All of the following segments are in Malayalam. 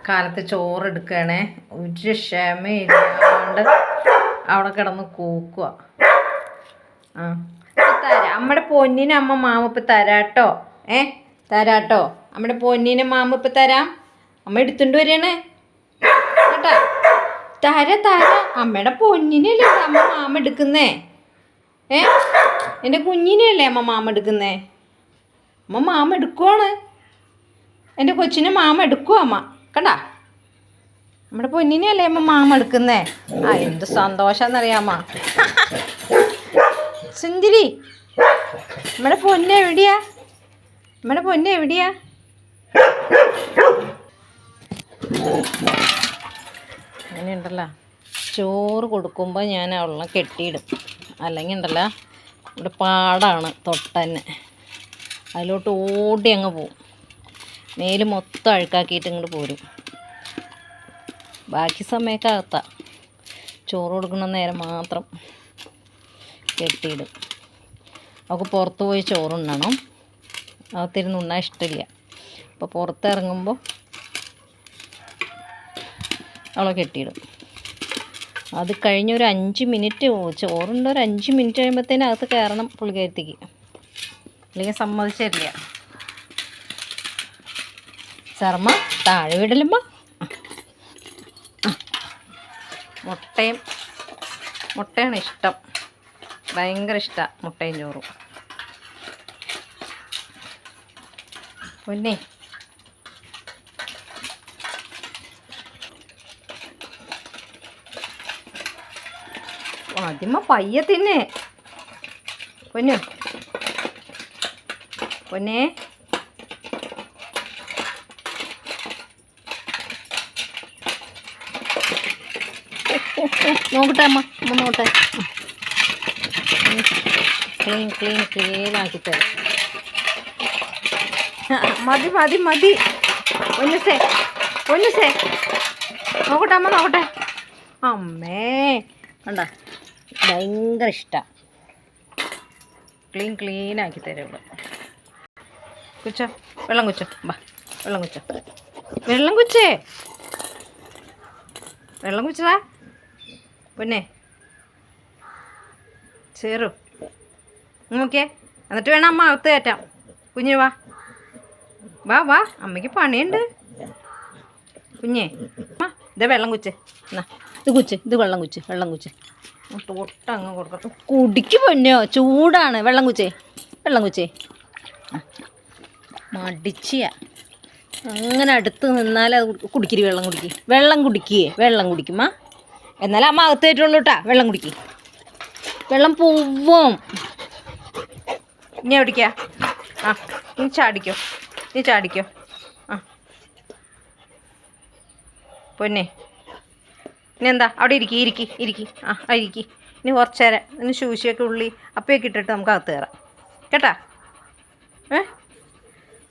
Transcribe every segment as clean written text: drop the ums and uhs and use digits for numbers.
കാലത്ത് ചോറെടുക്കണേ, ഒരു ക്ഷമയില്ലാണ്ട് അവിടെ കിടന്ന് കൂക്കുക. ആ തരാം അമ്മയുടെ പൊന്നിന് അമ്മ മാമ ഇപ്പം തരാട്ടോ. തരാട്ടോ, അമ്മയുടെ പൊന്നിന് മാമ ഇപ്പം തരാം. അമ്മ എടുത്തുകൊണ്ട് വരികയാണ് കേട്ടാ. തര അമ്മയുടെ പൊന്നിനല്ലേ അമ്മ മാമ എടുക്കുന്നേ. എൻ്റെ കുഞ്ഞിനെയല്ലേ അമ്മ മാമ എടുക്കുന്നേ. അമ്മ മാമ എടുക്കുവാണ്, എൻ്റെ കൊച്ചിനെ മാമ എടുക്കുക അമ്മ. കണ്ടാ, നമ്മുടെ പൊന്നിനെയല്ലേ അമ്മ മാമ എടുക്കുന്നേ. ആ എന്ത് സന്തോഷമെന്നറിയാമ്മ. സുന്ദരി, നമ്മുടെ പൊന്നെ എവിടെയാ? നമ്മുടെ പൊന്നെ എവിടെയാ? അങ്ങനെയുണ്ടല്ലോ, ചോറ് കൊടുക്കുമ്പോൾ ഞാൻ അവളെ കെട്ടിയിടും. അല്ലെങ്കിൽ ഉണ്ടല്ലോ, ഇവിടെ പാടാണ് തൊട്ടന്നെ, അതിലോട്ട് ഓടി അങ്ങ് പോവും. മേല് മൊത്തം അഴുക്കാക്കിയിട്ട് ഇങ്ങോട്ട് പോരും. ബാക്കി സമയമൊക്കെ അകത്താ. ചോറ് കൊടുക്കുന്ന നേരം മാത്രം കെട്ടിയിടും. അവൾക്ക് പുറത്ത് പോയി ചോറുണ്ണണം, അകത്തിരുന്ന് ഉണ്ണാൻ ഇഷ്ടമില്ല. അപ്പോൾ പുറത്തിറങ്ങുമ്പോൾ അവളെ കെട്ടിയിടും. അത് കഴിഞ്ഞൊരു 5 മിനിറ്റ്, ചോറുണ്ട് ഒരു 5 മിനിറ്റ് കഴിയുമ്പോഴത്തേനും അകത്ത് കയറണം പുള്ളിക്കാരത്തേക്ക്, അല്ലെങ്കിൽ സമ്മതിച്ചില്ല. ശർമ്മ താഴെ വിടലുമ്മ. മുട്ടയാണ് ഇഷ്ടം, ഭയങ്കര ഇഷ്ടമാണ് മുട്ടയും ചോറും. പൊന്നെ ആദ്യമ പയ്യെ തിന്നെ പൊന്നു. പൊന്നെ നോക്കട്ടെ അമ്മ, നോക്കട്ടെ. ക്ലീനാക്കി തരാം. മതി മതി മതി. പൊന്നുസേ നോക്കട്ടെ അമ്മ, നോക്കട്ടെ. അമ്മേ കണ്ട, ഭയങ്കര ഇഷ്ടമാണ്. ക്ലീനാക്കി തരാം ഇവിടെ. കുച്ചോ, വെള്ളം കുച്ചോ, ബാ വെള്ളം കുച്ചോ, വെള്ളം കുച്ചതാ പൊന്നെ. ചേറു നോക്കിയേ, എന്നിട്ട് വേണം അമ്മ അകത്ത് കയറ്റാം. കുഞ്ഞ് വാ അമ്മയ്ക്ക് പണിയുണ്ട് കുഞ്ഞേ. ഇതേ വെള്ളം കുച്ചേ, എന്നാ ഇത് വെള്ളം കുച്ച് തൊട്ടങ്ങ് കൊടുക്കട്ടെ. കുടിക്ക് പൊന്നോ, ചൂടാണ്. വെള്ളം കുച്ചേ മടിച്ചിയ. അങ്ങനെ അടുത്ത് നിന്നാൽ അത് കുടിക്കരുത്. വെള്ളം കുടിക്കുമ്മ. എന്നാലും അമ്മ അകത്ത് കയറ്റുള്ളൂ കേട്ടാ. വെള്ളം പോവും. ഇനി എവിടേക്കാ? നീ ചാടിക്കോ. പൊന്നെ ഇനി എന്താ അവിടെ ഇരിക്കി. ഇനി കുറച്ച് നേരം ഇനി ശൂശിയൊക്കെ ഉള്ളി അപ്പയൊക്കെ ഇട്ടിട്ട് നമുക്ക് അകത്ത് കയറാം കേട്ടാ.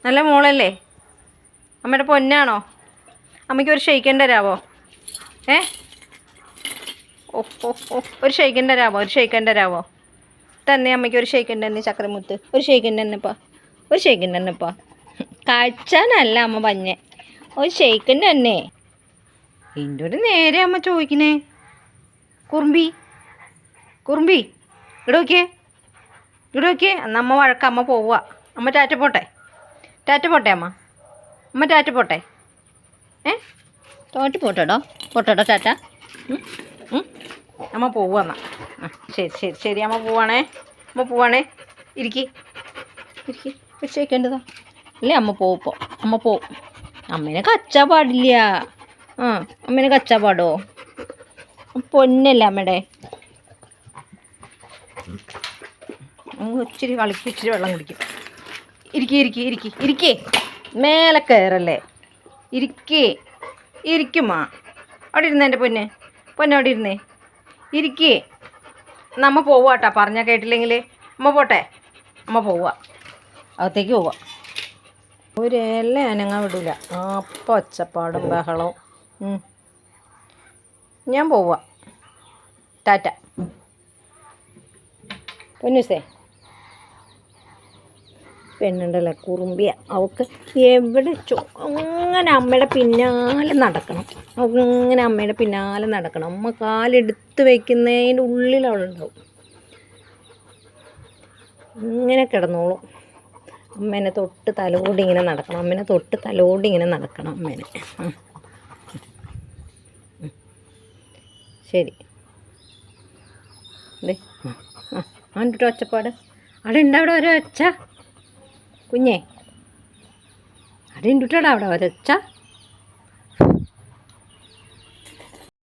നല്ല മോളല്ലേ, അമ്മയുടെ പൊന്നാണോ? അമ്മയ്ക്ക് ഒരു ഷെയ്ക്കൻ്റെ തരാവോ? ഒരു ഷെയ്ക്കൻ്റെ തരാവോ? തന്നെ അമ്മയ്ക്ക് ഒരു ഷെയ്ക്കൻ്റെ തന്നെ. ചക്രമുത്ത് ഒരു ഷെയ്ക്കൻ്റെ തന്നെപ്പാ. കഴിച്ചാനല്ല അമ്മ പഞ്ഞേ, ഒരു ഷെയ്ക്കൻ്റെ തന്നെ. എൻ്റെ ഒരു നേരെ അമ്മ ചോദിക്കണേ. കുറുമ്പി ഇവിടെ നോക്കിയേ. എന്നാൽ അമ്മ വഴക്ക. അമ്മ പോവുക. അമ്മ ടാറ്റ പോട്ടെ അമ്മ ടാറ്റ പോട്ടെ. പോട്ടെടോ ടാറ്റ. അമ്മ പോവുക എന്നാ. ശരി അമ്മ പോവാണേ. ഇരിക്കി വെച്ചേക്കേണ്ടതാ അല്ലേ? അമ്മ പോവും. അമ്മേനെ കച്ചാ പാടില്ല. അമ്മേനെ കച്ചാ പാടോ? പൊന്നല്ലേ അമ്മയുടെ. ഇച്ചിരി കളിക്കും, ഇച്ചിരി വെള്ളം കുടിക്കും. ഇരിക്കേ. മേലെ കയറല്ലേ. ഇരിക്കുമാ. അവിടെ ഇരുന്നേ എൻ്റെ പൊന്നെ അവിടെ ഇരുന്നേ. ഇരിക്കേ. നമ്മ പോവാട്ടാ, പറഞ്ഞാൽ കേട്ടില്ലെങ്കിൽ. അമ്മ പോട്ടെ. അമ്മ പോവുക, അകത്തേക്ക് പോവുക. ഒരു ഇല അനങ്ങാൻ വിടില്ല. അപ്പം ഒച്ചപ്പാടും ബഹളവും. ഞാൻ പോവുക. ടാറ്റ പൊന്നൂസേ. പെണ്ണുണ്ടല്ലോ കുറുമ്പിയ, അവൾക്ക് എവിടെ അങ്ങനെ അമ്മയുടെ പിന്നാലെ നടക്കണം. അവൾക്ക് അമ്മയുടെ പിന്നാലെ നടക്കണം. അമ്മ കാലെടുത്ത് വയ്ക്കുന്നതിൻ്റെ ഉള്ളിൽ അവളുണ്ടാവും. ഇങ്ങനെ കിടന്നോളും. അമ്മേനെ തൊട്ട് തലോടി ഇങ്ങനെ നടക്കണം. അമ്മേനെ തൊട്ട് തലോടി ഇങ്ങനെ നടക്കണം അമ്മേനെ. ശരി. അതെ അവൻ്റെ ഒച്ചപ്പാട് അവിടെ ഉണ്ട്. അവിടെ ഒരൊച്ച കുഞ്ഞേ, അവിടെ ഉണ്ടിട്ടാടാ അവിടെ ഒരൊച്ച.